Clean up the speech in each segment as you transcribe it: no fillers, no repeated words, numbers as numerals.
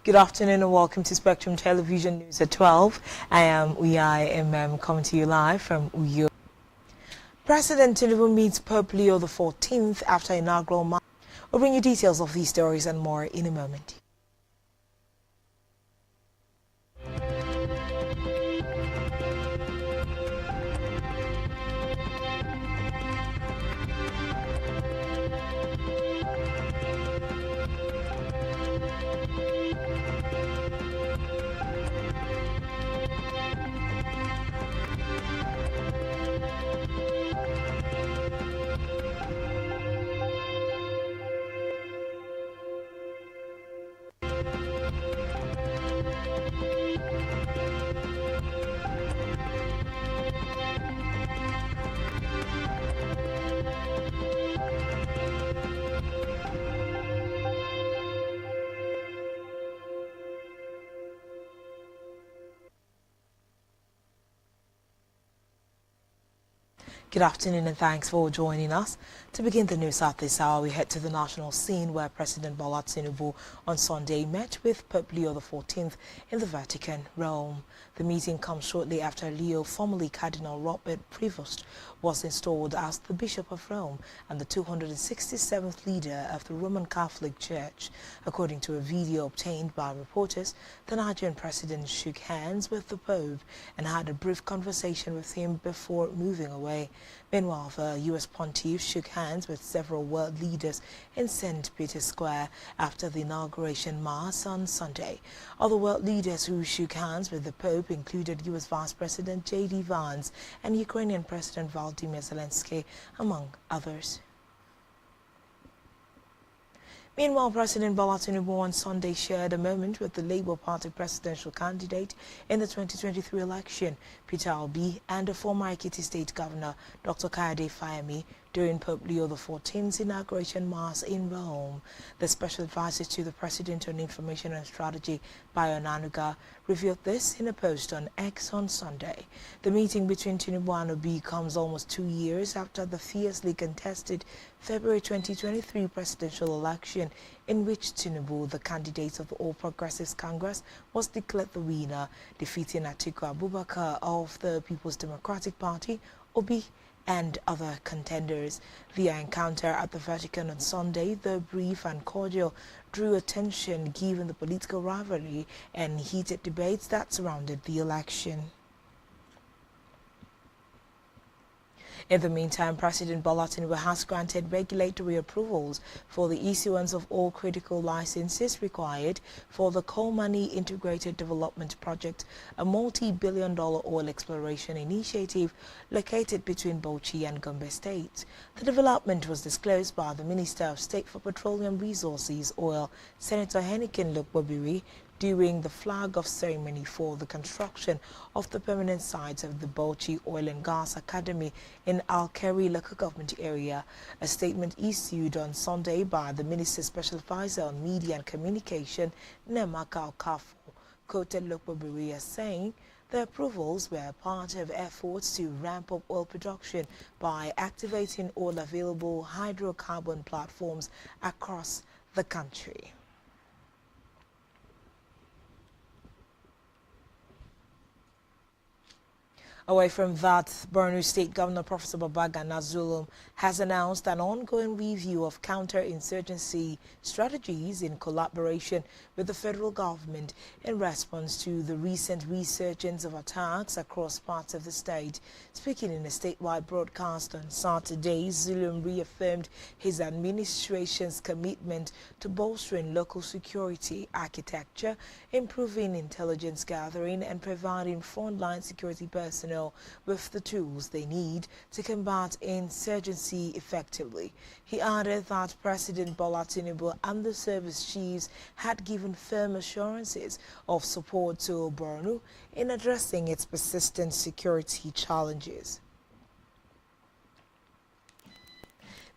Good afternoon and welcome to Spectrum Television News at 12. I am Uyai coming to you live from Uyo. President Tinubu meets Pope Leo XIV after inaugural mass. We'll bring you details of these stories and more in a moment. Good afternoon and thanks for joining us. To begin the news at this hour, we head to the national scene where President Bola Tinubu on Sunday met with Pope Leo XIV in the Vatican, Rome. The meeting comes shortly after Leo, formerly Cardinal Robert Prevost, was installed as the Bishop of Rome and the 267th leader of the Roman Catholic Church. According to a video obtained by reporters, the Nigerian president shook hands with the Pope and had a brief conversation with him before moving away. Meanwhile, the U.S. pontiff shook hands with several world leaders in St. Peter's Square after the inauguration mass on Sunday. Other world leaders who shook hands with the Pope included U.S. Vice President J.D. Vance and Ukrainian President Volodymyr Zelensky, among others. Meanwhile, President Bola Tinubu on Sunday shared a moment with the Labour Party presidential candidate in the 2023 election, Peter Obi, and the former Ekiti State Governor, Dr. Kayode Fayemi, during Pope Leo XIV's inauguration mass in Rome. The special advisor to the President on Information and Strategy, Bayo Onanuga, revealed this in a post on X on Sunday. The meeting between Tinubu and Obi comes almost 2 years after the fiercely contested February 2023 presidential election, in which Tinubu, the candidate of the All Progressives Congress, was declared the winner, defeating Atiku Abubakar of the People's Democratic Party, Obi, and other contenders. Via encounter at the Vatican on Sunday, the brief and cordial drew attention given the political rivalry and heated debates that surrounded the election. In the meantime, President Bola Tinubu has granted regulatory approvals for the issuance of all critical licenses required for the Kolmani Integrated Development Project, a multi-billion-dollar oil exploration initiative located between Bauchi and Gombe states. The development was disclosed by the Minister of State for Petroleum Resources, Oil, Senator Henikin Lokbobiri, during the flag-off ceremony for the construction of the permanent site of the Bauchi Oil and Gas Academy in Al-Keri local government area. A statement issued on Sunday by the Minister's Special Advisor on Media and Communication, Nemaka Okafor, quoted Lokbobiri as saying the approvals were part of efforts to ramp up oil production by activating all available hydrocarbon platforms across the country. Away from that, Borno State Governor Professor Babagana Zulum has announced an ongoing review of counter-insurgency strategies in collaboration with the federal government in response to the recent resurgence of attacks across parts of the state. Speaking in a statewide broadcast on Saturday, Zulum reaffirmed his administration's commitment to bolstering local security architecture, improving intelligence gathering, and providing frontline security personnel with the tools they need to combat insurgency effectively. He added that President Bola Tinubu and the service chiefs had given firm assurances of support to Borno in addressing its persistent security challenges.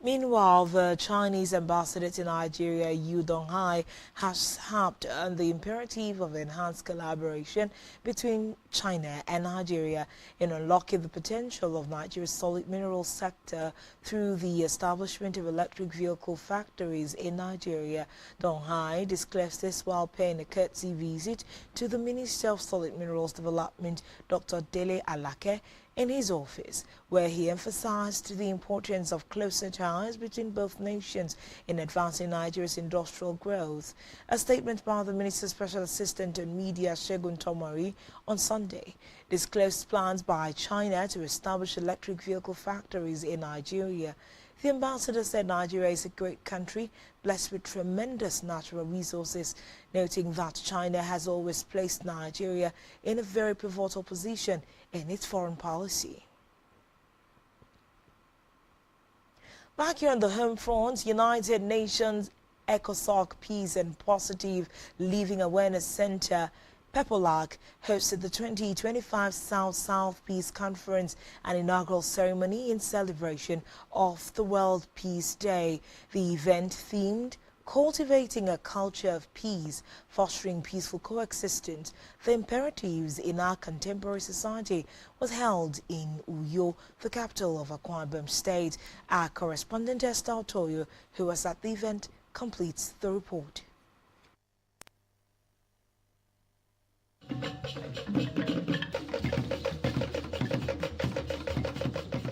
Meanwhile, the Chinese ambassador to Nigeria, Yu Donghai, has harped on the imperative of enhanced collaboration between China and Nigeria in unlocking the potential of Nigeria's solid mineral sector through the establishment of electric vehicle factories in Nigeria. Donghai disclosed this while paying a courtesy visit to the Minister of Solid Minerals Development, Dr. Dele Alake, in his office, where he emphasized the importance of closer ties between both nations in advancing Nigeria's industrial growth. A statement by the Minister's Special Assistant on Media, Segun Tomari, on Sunday disclosed plans by China to establish electric vehicle factories in Nigeria. The ambassador said Nigeria is a great country, blessed with tremendous natural resources, noting that China has always placed Nigeria in a very pivotal position in its foreign policy. Back here on the home front, United Nations ECOSOC Peace and Positive Living Awareness Center PEPOLAC hosted the 2025 South-South Peace Conference, an inaugural ceremony in celebration of the World Peace Day. The event, themed Cultivating a Culture of Peace, Fostering Peaceful Coexistence, the Imperatives in Our Contemporary Society, was held in Uyo, the capital of Akwa Ibom State. Our correspondent Esther Otoyo, who was at the event, completes the report.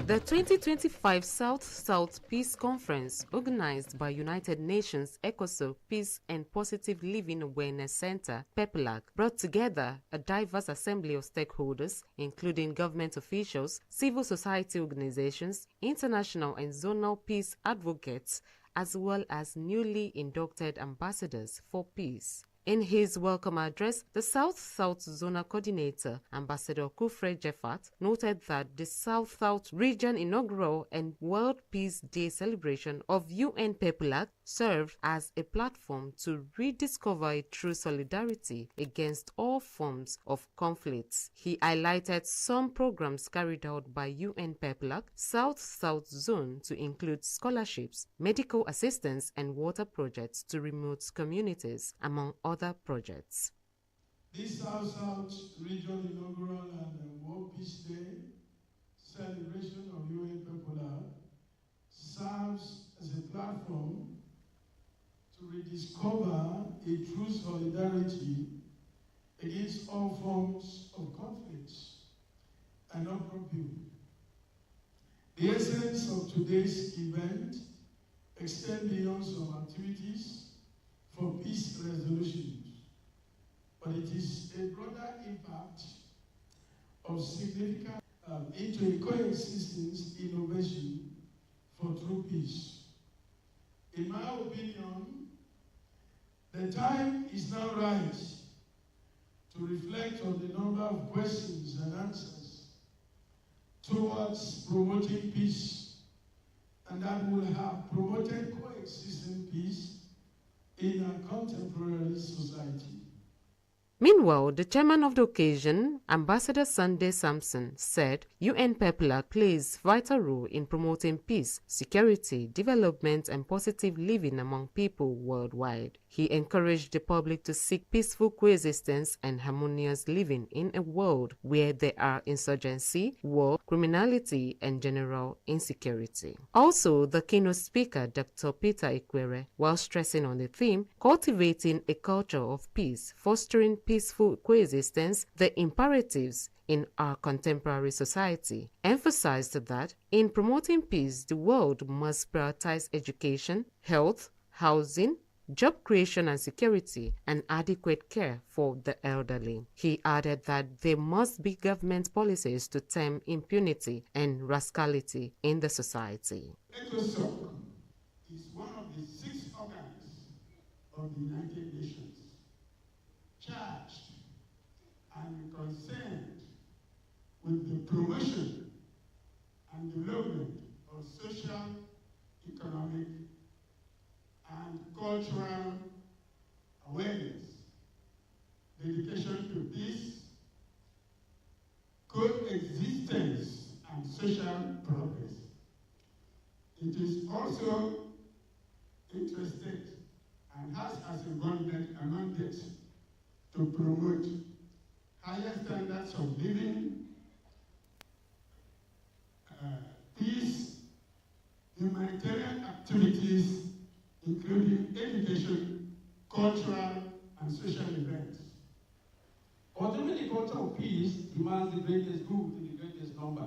The 2025 South-South Peace Conference, organized by United Nations ECOSOC Peace and Positive Living Awareness Center, PEPOLAC, brought together a diverse assembly of stakeholders, including government officials, civil society organizations, international and zonal peace advocates, as well as newly inducted ambassadors for peace. In his welcome address, the South-South Zonal Coordinator, Ambassador Kufre Jeffat, noted that the South-South region inaugural and World Peace Day celebration of UN PEPOLAC served as a platform to rediscover a true solidarity against all forms of conflicts. He highlighted some programs carried out by UN PEPOLAC South-South Zone to include scholarships, medical assistance, and water projects to remote communities, among other projects. This South-South region inaugural and World Peace Day celebration of UN PEPOLAC serves as a platform to rediscover a true solidarity against all forms of conflicts and upheaval. The essence of today's event extends beyond some activities for peace resolutions, but it is a broader impact of significant into a coexistence innovation for true peace. In my opinion, the time is now right to reflect on the number of questions and answers towards promoting peace, and that will have promoted coexisting peace in a contemporary society. Meanwhile, the chairman of the occasion, Ambassador Sunday Sampson, said UN PEPOLAC plays a vital role in promoting peace, security, development, and positive living among people worldwide. He encouraged the public to seek peaceful coexistence and harmonious living in a world where there are insurgency, war, criminality, and general insecurity. Also, the keynote speaker, Dr. Peter Ikwere, while stressing on the theme, cultivating a culture of peace, fostering peaceful coexistence, the imperatives in our contemporary society, emphasized that in promoting peace, the world must prioritize education, health, housing, job creation and security, and adequate care for the elderly. He added that there must be government policies to tame impunity and rascality in the society. ECOSOC is one of the 6 organs of the United Nations charged and concerned with the promotion and development of social, economic, and cultural awareness, dedication to peace, coexistence, and social progress. It is also interested and has as a mandate to promote higher standards of living, peace, humanitarian activities, including education, cultural, and social events. Ultimately, the culture of peace demands the greatest good in the greatest number,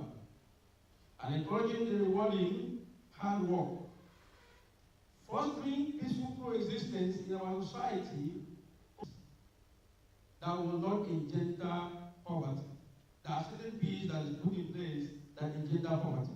and encouraging the rewarding hard work. Fostering peaceful coexistence in our society that will not engender poverty. There are certain bills that is put in place that engender poverty.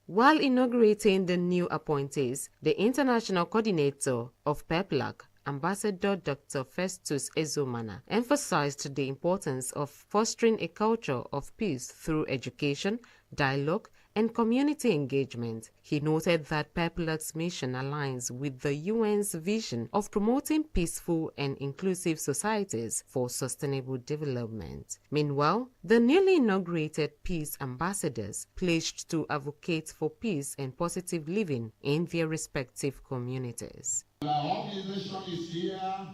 While inaugurating the new appointees, the international coordinator of PEPLAC, Ambassador Dr. Festus Ezomana, emphasized the importance of fostering a culture of peace through education, dialogue, and community engagement. He noted that PEPLAC's mission aligns with the UN's vision of promoting peaceful and inclusive societies for sustainable development. Meanwhile, the newly inaugurated peace ambassadors pledged to advocate for peace and positive living in their respective communities. Our organization is here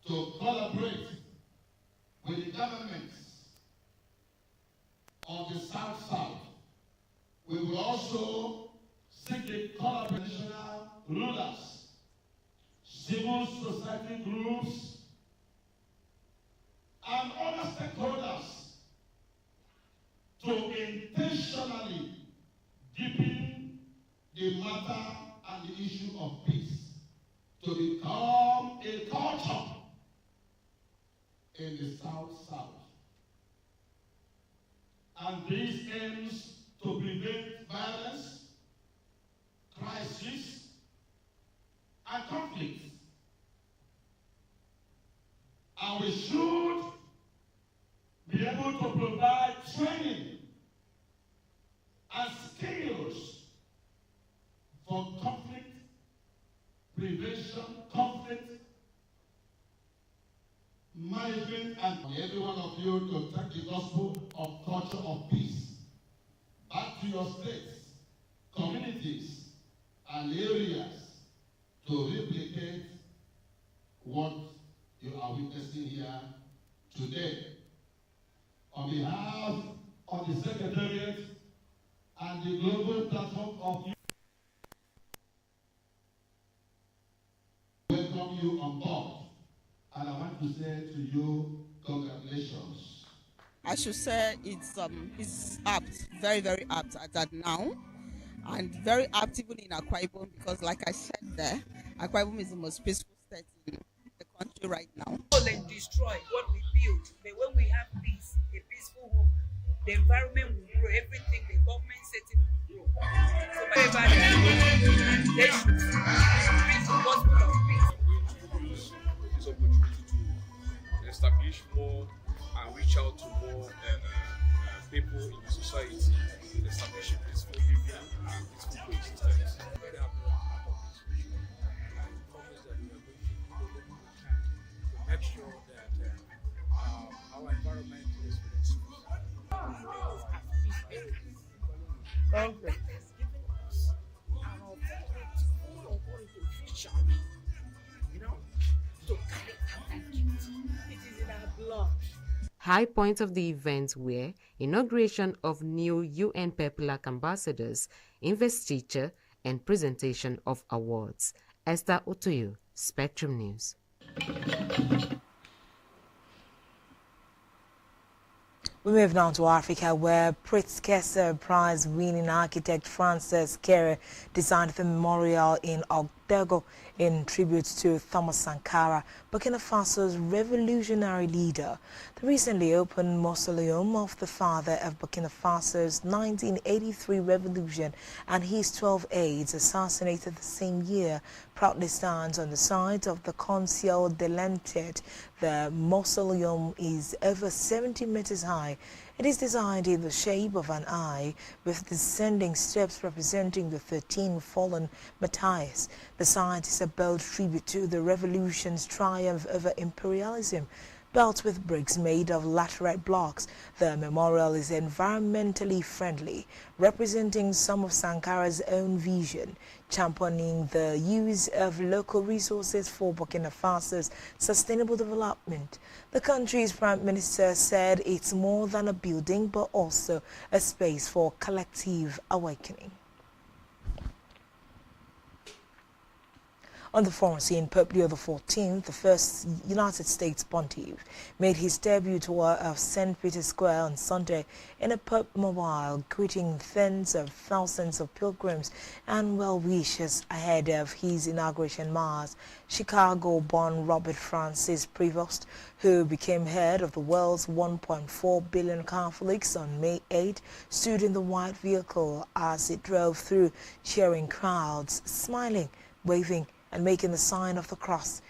to collaborate with the governments of the South-South. We will also seek the collaboration of rulers, civil society groups, and other stakeholders to intentionally deepen the matter and the issue of peace to become a culture in the South-South. And this aims to prevent violence, crisis, and conflict. And we should be able to provide training and skills for conflict prevention, conflict management, and every one of you to take the gospel of culture of peace back to your states, communities, and areas to replicate what you are witnessing here today. On behalf of the Secretariat and the Global Platform of welcome you on board, and I want to say to you, congratulations. I should say it's apt, very, very apt at that now, and very apt even in Akwa Ibom, because like I said there, Akwa Ibom is the most peaceful state in the country right now. They destroy what we build, but when we have peace, a peaceful home, the environment will grow, everything, the government setting will grow. So wherever they are going, they should preach the gospel of peace. Use this opportunity to establish more and reach out to more people in the society, establishing peaceful living and peaceful coexistence. Very happy about this vision, and promise that we are going to do whatever we can to make sure that our environment is peaceful. God has given us our favorite food vision, to carry out that gift. It is in our blood. High points of the event were inauguration of new UN PEPLAC ambassadors, investiture, and presentation of awards. Esther Otoyo, Spectrum News. We move now to Africa, where Pritzker Prize-winning architect Francis Kere designed the memorial in Ouagadougou in tribute to Thomas Sankara, Burkina Faso's revolutionary leader. The recently opened mausoleum of the father of Burkina Faso's 1983 revolution and his 12 aides assassinated the same year proudly stands on the site of the Conseil de l'Entente. The mausoleum is over 70 meters high. It is designed in the shape of an eye with descending steps representing the 13 fallen martyrs. The site is a bold tribute to the revolution's triumph over imperialism. built with bricks made of laterite blocks. The memorial is environmentally friendly, representing some of Sankara's own vision, championing the use of local resources for Burkina Faso's sustainable development. The country's prime minister said it's more than a building but also a space for collective awakening. On the foreign scene, Pope Leo XIV, the first United States pontiff, made his debut tour of St. Peter's Square on Sunday in a Pope mobile, greeting tens of thousands of pilgrims and well-wishers ahead of his inauguration mass. Chicago-born Robert Francis Prevost, who became head of the world's 1.4 billion Catholics on May 8, stood in the white vehicle as it drove through, cheering crowds, smiling, waving, and making the sign of the cross.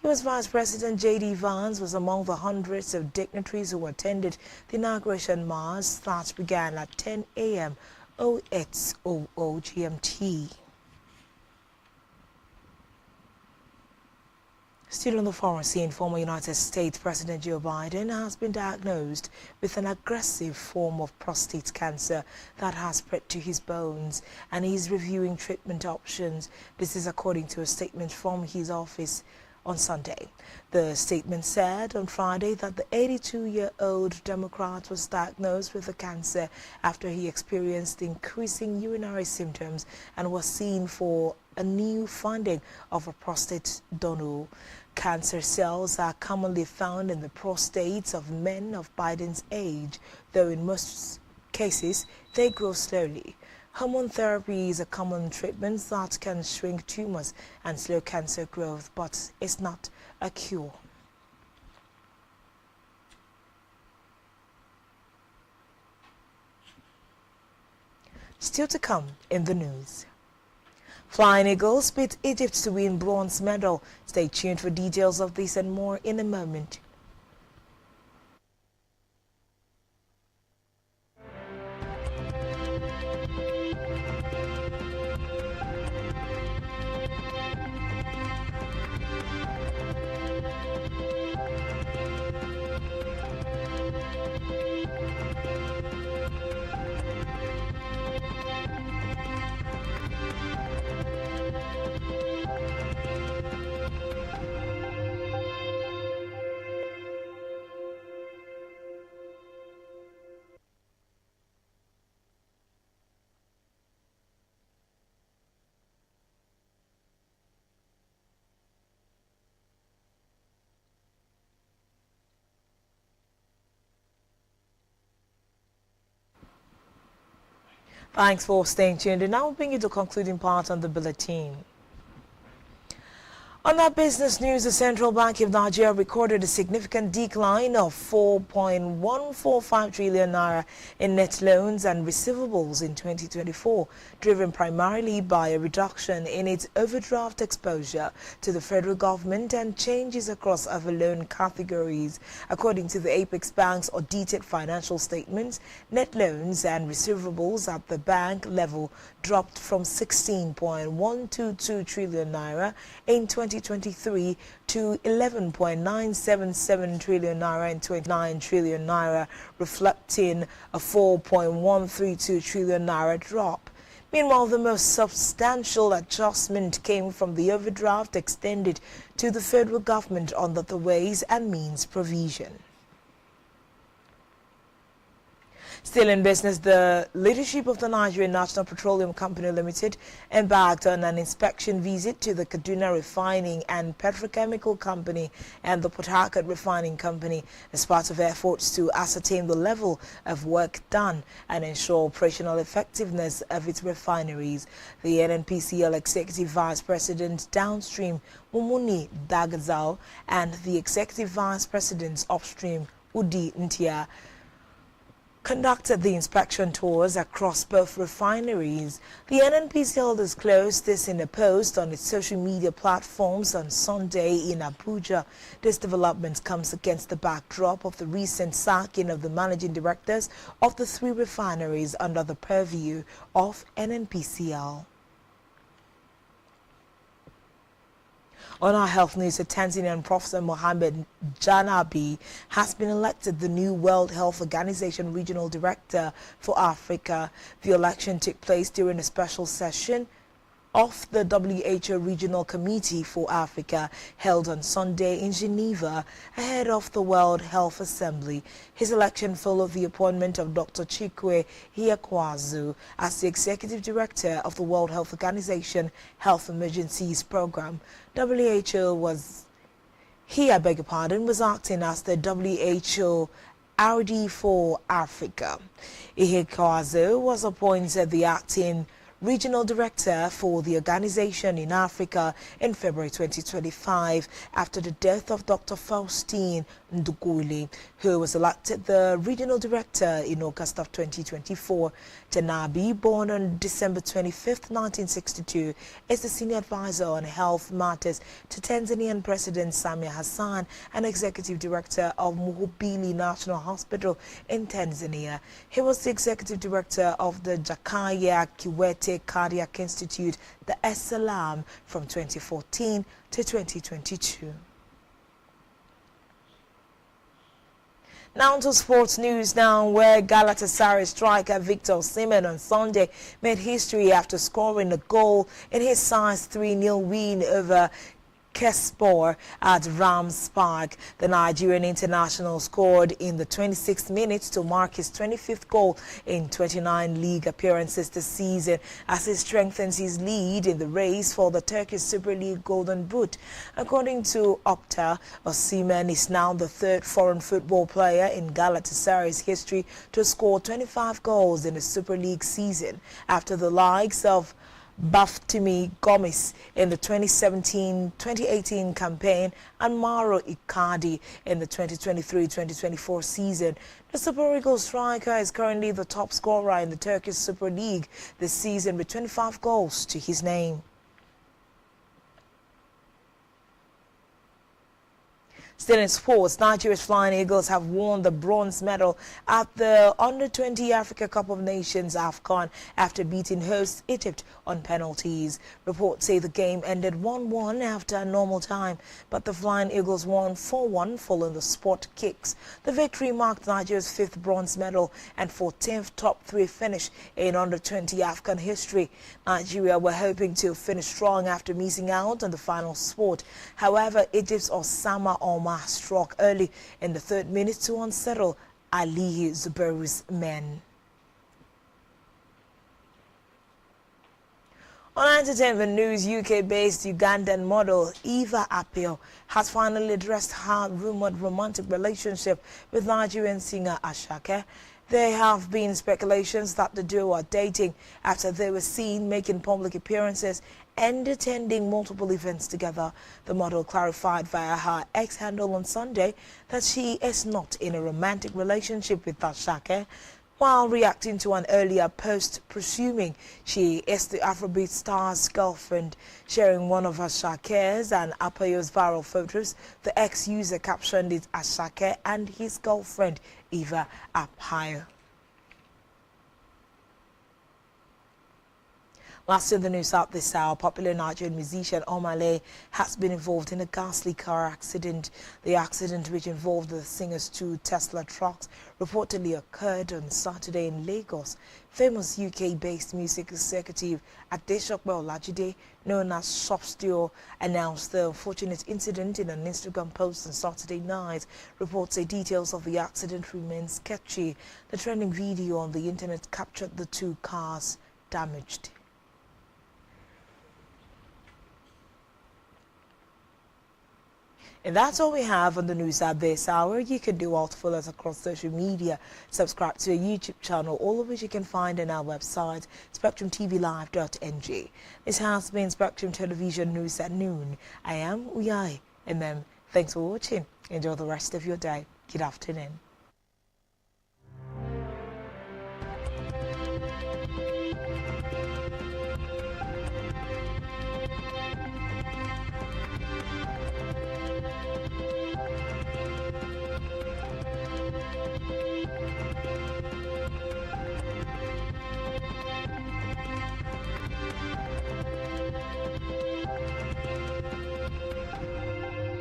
U.S. Vice President J.D. Vance was among the hundreds of dignitaries who attended the inauguration mass that began at 10 a.m. 08:00 GMT. Still on the foreign scene, former United States President Joe Biden has been diagnosed with an aggressive form of prostate cancer that has spread to his bones, and he is reviewing treatment options. This is according to a statement from his office on Sunday. The statement said on Friday that the 82-year-old Democrat was diagnosed with the cancer after he experienced increasing urinary symptoms and was seen for a new finding of a prostate donor. Cancer cells are commonly found in the prostates of men of Biden's age, though in most cases they grow slowly. Hormone therapy is a common treatment that can shrink tumors and slow cancer growth, but it's not a cure. Still to come in the news. Flying Eagles beat Egypt to win bronze medal. Stay tuned for details of this and more in a moment. Thanks for staying tuned, and now we'll bring you to the concluding part on the bulletin. On that business news, the Central Bank of Nigeria recorded a significant decline of 4.145 trillion naira in net loans and receivables in 2024, driven primarily by a reduction in its overdraft exposure to the federal government and changes across other loan categories. According to the Apex Bank's audited financial statements, net loans and receivables at the bank level dropped from 16.122 trillion naira in 2023 to 11.977 trillion naira in 29 trillion naira, reflecting a 4.132 trillion naira drop. Meanwhile, the most substantial adjustment came from the overdraft extended to the federal government under the Ways and Means provision. Still in business, the leadership of the Nigerian National Petroleum Company Limited embarked on an inspection visit to the Kaduna Refining and Petrochemical Company and the Port Harcourt Refining Company as part of efforts to ascertain the level of work done and ensure operational effectiveness of its refineries. The NNPCL Executive Vice President Downstream, Mumuni Dagazao, and the Executive Vice President Upstream, Udi Ntia, conducted the inspection tours across both refineries. The NNPCL disclosed this in a post on its social media platforms on Sunday in Abuja. This development comes against the backdrop of the recent sacking of the managing directors of the 3 refineries under the purview of NNPCL. On our health news, a Tanzanian Professor Mohamed Janabi has been elected the new World Health Organization Regional Director for Africa. The election took place during a special session of the WHO Regional Committee for Africa held on Sunday in Geneva ahead of the World Health Assembly. His election followed the appointment of Dr. Chikwe Hiakwazu as the Executive Director of the World Health Organization Health Emergencies Program. was acting as the WHO RD for Africa. Hiakwazu was appointed the acting Regional Director for the organization in Africa in February 2025 after the death of Dr. Faustine Nduguli, who was elected the Regional Director in August of 2024. Janabi, born on December 25, 1962, is the Senior Advisor on Health Matters to Tanzanian President Samia Hassan and Executive Director of Muhimbili National Hospital in Tanzania. He was the Executive Director of the Jakaya Kikwete Cardiac Institute, the SLAM, from 2014 to 2022. Now to sports news now, where Galatasaray striker Victor Osimhen on Sunday made history after scoring a goal in his size 3-0 win over Kespor at Rams Park. The Nigerian international scored in the 26th minute to mark his 25th goal in 29 league appearances this season as he strengthens his lead in the race for the Turkish Super League Golden Boot. According to Opta, Osimhen is now the third foreign football player in Galatasaray's history to score 25 goals in a Super League season, after the likes of Baftimi Gomis in the 2017-2018 campaign and Mauro Icardi in the 2023-2024 season. The Super Eagles striker is currently the top scorer in the Turkish Super League this season with 25 goals to his name. Still in sports, Nigeria's Flying Eagles have won the bronze medal at the Under-20 Africa Cup of Nations AFCON after beating host Egypt on penalties. Reports say the game ended 1-1 after normal time, but the Flying Eagles won 4-1 following the sport kicks. The victory marked Nigeria's 5th bronze medal and 14th top 3 finish in Under-20 AFCON history. Nigeria were hoping to finish strong after missing out on the final spot. However, Egypt's Osama Omar struck early in the 3rd minute to unsettle Ali Zubairu's men. On entertainment news, UK-based Ugandan model Eva Apio has finally addressed her rumored romantic relationship with Nigerian singer Asake. There have been speculations that the duo are dating after they were seen making public appearances and attending multiple events together. The model clarified via her X handle on Sunday that she is not in a romantic relationship with Asake, while reacting to an earlier post presuming she is the Afrobeat star's girlfriend. Sharing one of Asake's and Apio's viral photos, the ex-user captioned it Asake and his girlfriend Eva Apio. Last in the news out this hour, popular Nigerian musician Omale has been involved in a ghastly car accident. The accident, which involved the singer's 2 Tesla trucks, reportedly occurred on Saturday in Lagos. Famous UK-based music executive Adesope Olajide, known as Shopstio, announced the unfortunate incident in an Instagram post on Saturday night. Reports say details of the accident remain sketchy. The trending video on the internet captured the 2 cars damaged. And that's all we have on the news at this hour. You can do all to follow us across social media. Subscribe to our YouTube channel, all of which you can find on our website, spectrumtvlive.ng. This has been Spectrum Television News at Noon. I am Uyai, and thanks for watching. Enjoy the rest of your day. Good afternoon.